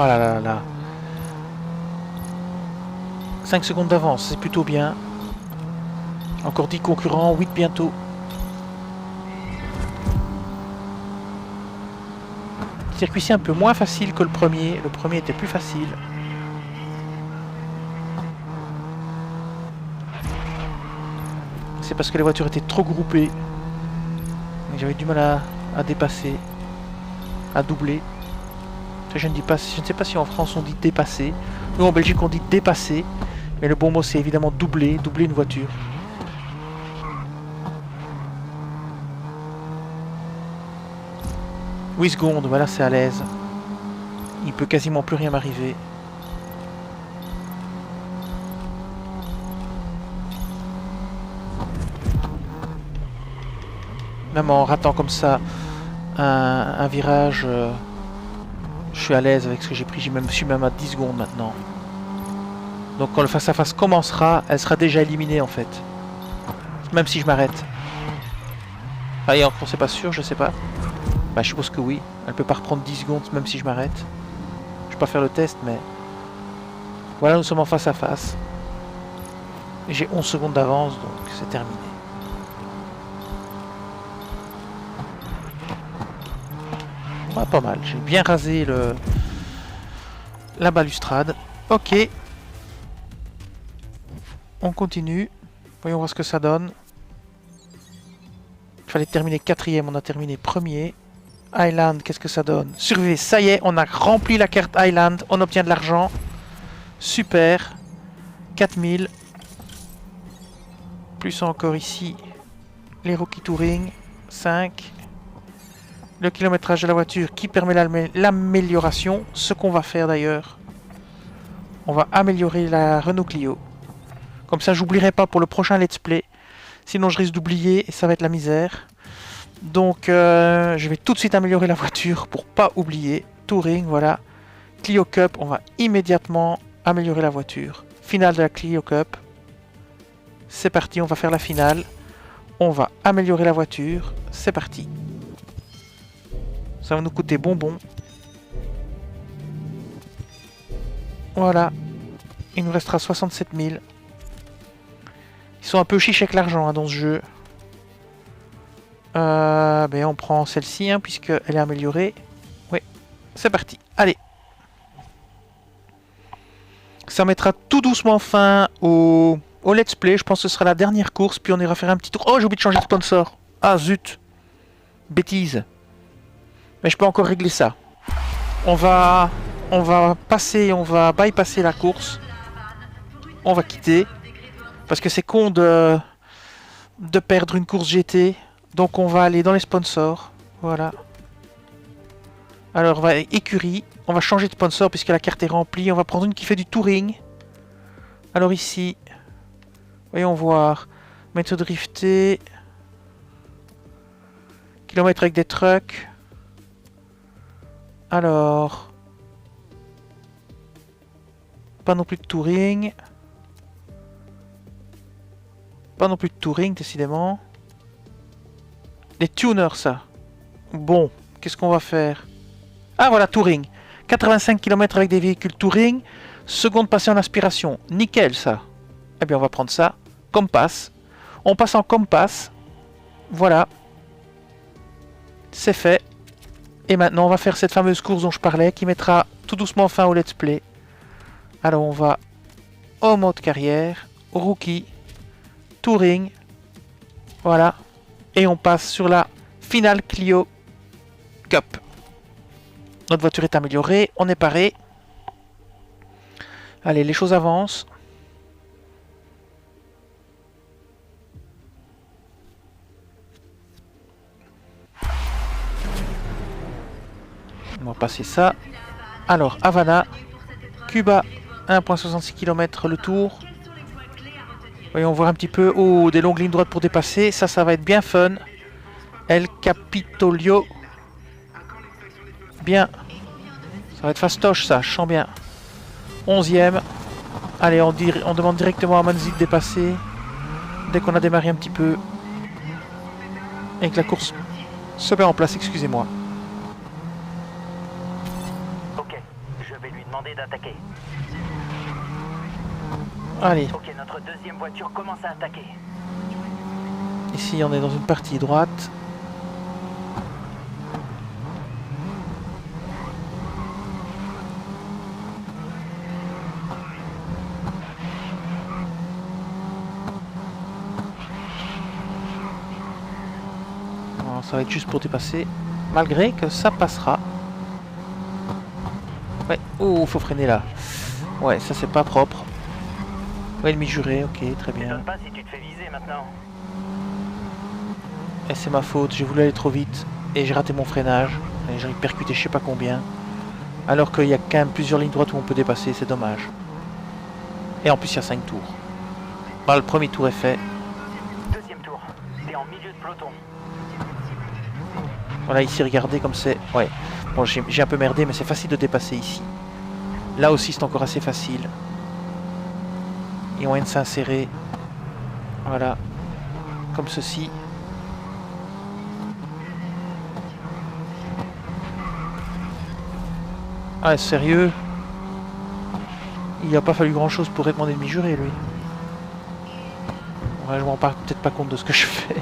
Oh là là là là. 5 secondes d'avance, c'est plutôt bien. Encore 10 concurrents, 8 bientôt. Le circuit-ci est un peu moins facile que le premier. Le premier était plus facile. C'est parce que les voitures étaient trop groupées. J'avais du mal à dépasser, à doubler. Je ne sais pas si en France on dit dépasser. Nous en Belgique on dit dépasser. Mais le bon mot c'est évidemment doubler une voiture. « 8 secondes, voilà c'est à l'aise. Il peut quasiment plus rien m'arriver. » Même en ratant comme ça un virage... je suis à l'aise avec ce que j'ai pris, je suis même à 10 secondes maintenant. Donc quand le face-à-face commencera, elle sera déjà éliminée en fait. Même si je m'arrête. Ah et encore c'est pas sûr, je sais pas. Bah je suppose que oui. Elle peut pas reprendre 10 secondes même si je m'arrête. Je vais pas faire le test mais... Voilà, nous sommes en face-à-face. J'ai 11 secondes d'avance donc c'est terminé. Ouais, pas mal, j'ai bien rasé la balustrade. Ok. On continue. Voyons voir ce que ça donne. Il fallait terminer 4e, on a terminé 1er. Highland, qu'est-ce que ça donne? Survey, ça y est, on a rempli la carte Highland. On obtient de l'argent. Super. 4000. Plus encore ici. Les Rookie Touring. 5. le kilométrage de la voiture qui permet l'amélioration. Ce qu'on va faire d'ailleurs. On va améliorer la Renault Clio. Comme ça, j'oublierai pas pour le prochain let's play. Sinon, je risque d'oublier et ça va être la misère. Donc, je vais tout de suite améliorer la voiture pour pas oublier. Touring, voilà. Clio Cup, on va immédiatement améliorer la voiture. Finale de la Clio Cup. C'est parti, on va faire la finale. On va améliorer la voiture. C'est parti. Ça va nous coûter bonbon. Voilà. Il nous restera 67 000. Ils sont un peu chiches avec l'argent dans ce jeu. Ben on prend celle-ci hein, puisqu'elle est améliorée. Oui, c'est parti. Allez. Ça mettra tout doucement fin au let's play. Je pense que ce sera la dernière course. Puis on ira faire un petit tour. Oh, j'ai oublié de changer de sponsor. Ah zut. Bêtise. Mais je peux encore régler ça. On va passer, on va bypasser la course. On va quitter. Parce que c'est con de perdre une course GT. Donc on va aller dans les sponsors. Voilà. Alors on va écurie. On va changer de sponsor puisque la carte est remplie. On va prendre une qui fait du touring. Alors ici. Voyons voir. Méthode drifter. Kilomètres avec des trucks. Alors. Pas non plus de touring. Pas non plus de touring, décidément. Les tuners, ça. Bon, qu'est-ce qu'on va faire? Ah, voilà, touring. 85 km avec des véhicules touring. Seconde passée en aspiration. Nickel, ça. Eh bien, on va prendre ça. Compass. On passe en compass. Voilà. C'est fait. Et maintenant, on va faire cette fameuse course dont je parlais, qui mettra tout doucement fin au let's play. Alors, on va au mode carrière, rookie, touring. Voilà. Et on passe sur la finale Clio Cup. Notre voiture est améliorée, on est paré. Allez, les choses avancent. On va passer ça. Alors, Havana, Cuba, 1,66 km le tour. Voyons voir un petit peu. Oh, des longues lignes droites pour dépasser. Ça va être bien fun. El Capitolio. Bien. Ça va être fastoche, ça. Je sens bien. 11e. Allez, on demande directement à Manzi de dépasser. Dès qu'on a démarré un petit peu. Et que la course se met en place, excusez-moi. Ok, je vais lui demander d'attaquer. Allez. Ok, notre deuxième voiture commence à attaquer. Ici, on est dans une partie droite. Alors, ça va être juste pour dépasser. Malgré que ça passera. Ouais. Oh, faut freiner là. Ouais, ça c'est pas propre. Ouais, ennemi juré, ok, très bien. M'étonne pas si tu te fais viser maintenant. Et c'est ma faute, j'ai voulu aller trop vite et j'ai raté mon freinage. Et j'ai percuté je sais pas combien. Alors qu'il y a quand même plusieurs lignes droites où on peut dépasser, c'est dommage. Et en plus il y a 5 tours. Bah, le premier tour est fait. Deuxième tour, t'es en milieu de peloton. Voilà, ici regardez comme c'est... Ouais, bon j'ai un peu merdé mais c'est facile de dépasser ici. Là aussi c'est encore assez facile. Il y a moyen de s'insérer. Voilà. Comme ceci. Ah, sérieux? Il n'a pas fallu grand chose pour être mon ennemi juré, lui. Ouais, je me rends peut-être pas compte de ce que je fais.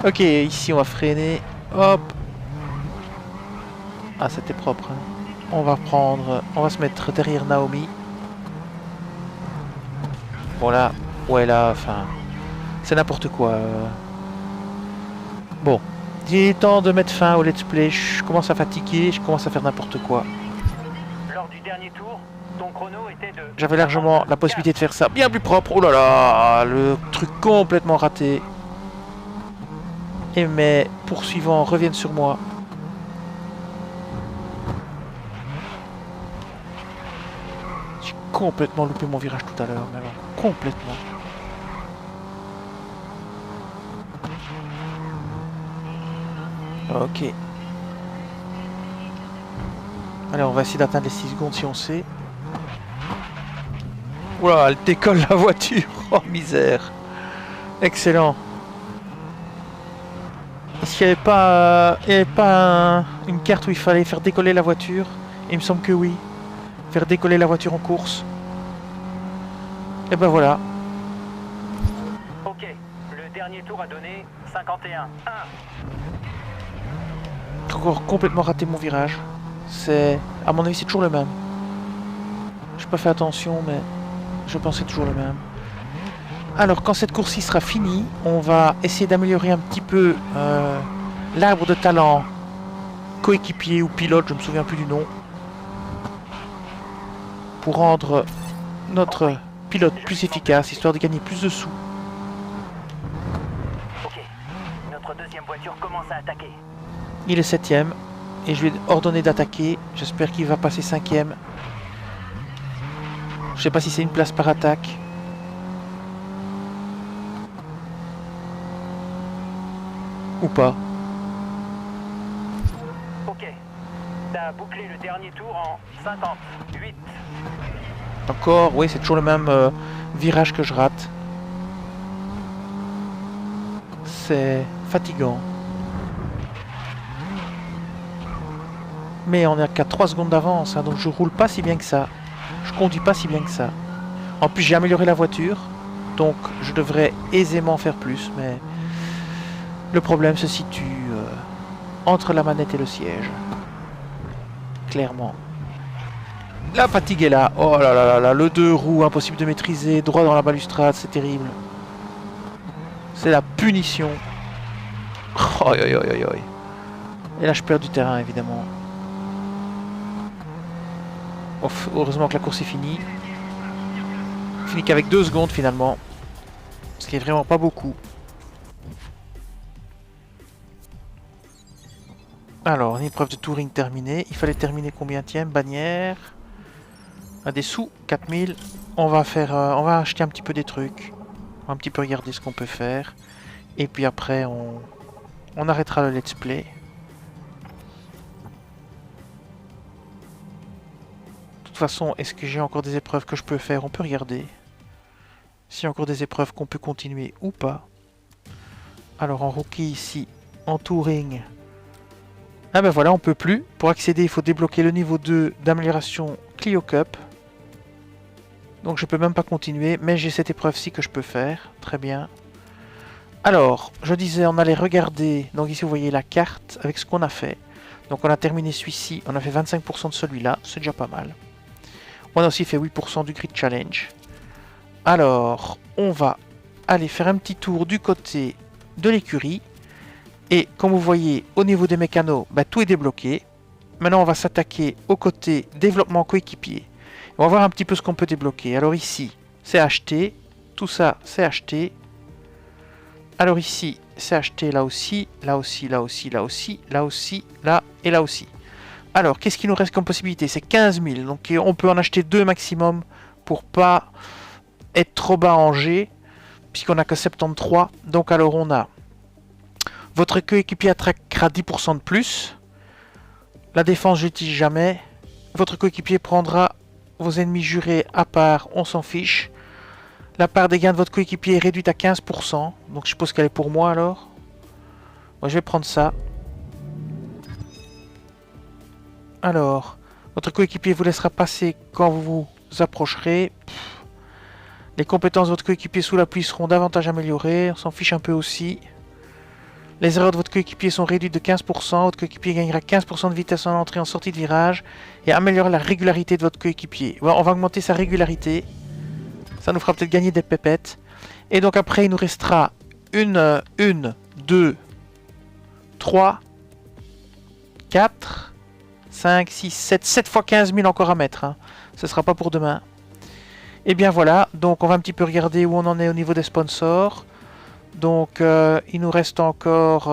Ok, ici on va freiner. Hop. Ah, c'était propre. Hein. On va prendre... On va se mettre derrière Naomi. Bon là... Ouais là, enfin... C'est n'importe quoi. Bon. Il est temps de mettre fin au let's play. Je commence à fatiguer, je commence à faire n'importe quoi. Lors du dernier tour, ton chrono était de... J'avais largement la possibilité de faire ça bien plus propre. Oh là là, le truc complètement raté. Et mes poursuivants reviennent sur moi. complètement loupé mon virage tout à l'heure, mais alors, complètement. Ok. Allez, on va essayer d'atteindre les 6 secondes si on sait. Oula, elle décolle la voiture. Oh, misère. Excellent. Est-ce qu'il n'y avait pas, une carte où il fallait faire décoller la voiture? Il me semble que oui. Faire décoller la voiture en course. Et ben voilà. Ok, le dernier tour a donné 51. 1. J'ai encore complètement raté mon virage. C'est... À mon avis, c'est toujours le même. J'ai pas fait attention, mais je pense que c'est toujours le même. Alors, quand cette course-ci sera finie, on va essayer d'améliorer un petit peu l'arbre de talent coéquipier ou pilote, je me souviens plus du nom, pour rendre notre pilote plus efficace, histoire de gagner plus de sous. Ok, notre deuxième voiture commence à attaquer. Il est 7ème, et je lui ai ordonné d'attaquer. J'espère qu'il va passer 5ème. Je sais pas si c'est une place par attaque. Ou pas. Ok, t'as bouclé le dernier tour en 58. Encore, oui, c'est toujours le même virage que je rate. C'est fatigant. Mais on est qu'à 3 secondes d'avance, hein, donc je roule pas si bien que ça. Je conduis pas si bien que ça. En plus, j'ai amélioré la voiture, donc je devrais aisément faire plus, mais le problème se situe entre la manette et le siège. Clairement. La fatigue est là. Oh là là là là, le 2 roues, impossible de maîtriser, droit dans la balustrade, c'est terrible. C'est la punition. Oh, et là, je perds du terrain, évidemment. Heureusement que la course est finie. Fini qu'avec 2 secondes, finalement. Ce qui est vraiment pas beaucoup. Alors, une épreuve de touring terminée. Il fallait terminer combienième? Bannière. Des sous, 4000. On va acheter un petit peu des trucs. On va un petit peu regarder ce qu'on peut faire. Et puis après, on arrêtera le let's play. De toute façon, est-ce que j'ai encore des épreuves que je peux faire? On peut regarder. S'il y a encore des épreuves qu'on peut continuer ou pas. Alors, en rookie ici, en touring... Ah ben voilà, on peut plus. Pour accéder, il faut débloquer le niveau 2 d'amélioration Clio Cup. Donc je peux même pas continuer, mais j'ai cette épreuve-ci que je peux faire. Très bien. Alors, je disais, on allait regarder. Donc ici, vous voyez la carte avec ce qu'on a fait. Donc on a terminé celui-ci, on a fait 25% de celui-là, c'est déjà pas mal. On a aussi fait 8% du Grid Challenge. Alors, on va aller faire un petit tour du côté de l'écurie. Et comme vous voyez, au niveau des mécanos, bah, tout est débloqué. Maintenant, on va s'attaquer au côté développement coéquipier. On va voir un petit peu ce qu'on peut débloquer. Alors ici, c'est acheté. Tout ça, c'est acheté. Alors ici, c'est acheté là aussi, là aussi, là aussi, là aussi, là aussi, là et là aussi. Alors, qu'est-ce qu'il nous reste comme possibilité? C'est 15 000. Donc, on peut en acheter 2 maximum pour pas être trop bas en G, puisqu'on n'a que 73. Donc, alors, on a... Votre coéquipier attraquera 10% de plus. La défense, je l'utilise jamais. Votre coéquipier prendra vos ennemis jurés à part, on s'en fiche. La part des gains de votre coéquipier est réduite à 15%. Donc, je suppose qu'elle est pour moi, alors. Moi, je vais prendre ça. Alors, votre coéquipier vous laissera passer quand vous vous approcherez. Les compétences de votre coéquipier sous la pluie seront davantage améliorées. On s'en fiche un peu aussi. Les erreurs de votre coéquipier sont réduites de 15%. Votre coéquipier gagnera 15% de vitesse en entrée et en sortie de virage. Et améliorera la régularité de votre coéquipier. Bon, on va augmenter sa régularité. Ça nous fera peut-être gagner des pépettes. Et donc après, il nous restera 1, 2, 3, 4, 5, 6, 7. 7 fois 15 000 encore à mettre. Hein. Ce ne sera pas pour demain. Et bien voilà. Donc on va un petit peu regarder où on en est au niveau des sponsors. Donc il nous reste encore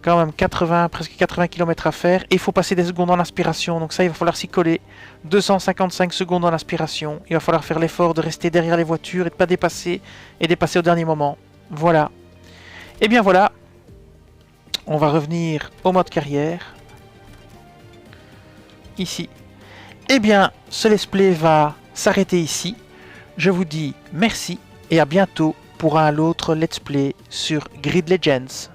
quand même 80, presque 80 km à faire. Et il faut passer des secondes en aspiration. Donc ça, il va falloir s'y coller. 255 secondes en aspiration. Il va falloir faire l'effort de rester derrière les voitures et de ne pas dépasser. Et dépasser au dernier moment. Voilà. Et bien voilà. On va revenir au mode carrière. Ici. Eh bien, ce let's play va s'arrêter ici. Je vous dis merci et à bientôt pour un autre let's play sur Grid Legends.